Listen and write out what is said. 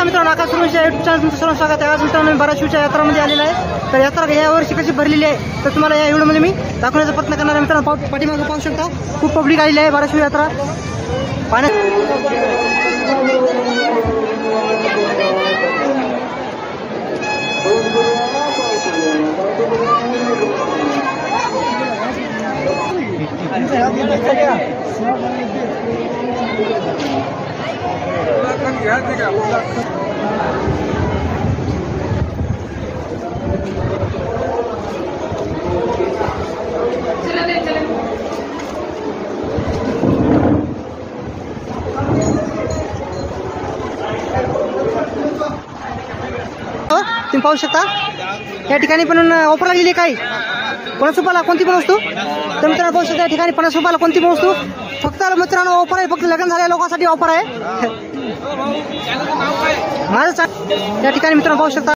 मित्रांनो, आकाश सुरुंच्या YouTube channel तुमचं सर्व स्वागत आहे। आज मित्रांनो मी बाराशिवच्या यात्रामध्ये आलेला आहे। तर यात्रा यावर्षी कशी भरलेली आहे तर तुम्हाला या व्हिडिओमध्ये मी दाखवण्याचा प्रयत्न करणार आहे। मित्रांनो पाठीमागे पाहू शकता खूप पब्लिक आलेली आहे बाराशिव यात्रा तुम्ही पाहू शकता या ठिकाणी पण ऑफर लागलेली आहे। काही 50 रुपयाला कोणती पण वस्तू तर मित्रांनो पाहू शकता या ठिकाणी 50 रुपयाला कोणती पण वस्तू फक्त मित्रांनो ऑफर आहे। फक्त लग्न झालेल्या लोकांसाठी ऑफर आहे। माझं या ठिकाणी मित्रांनो पाहू शकता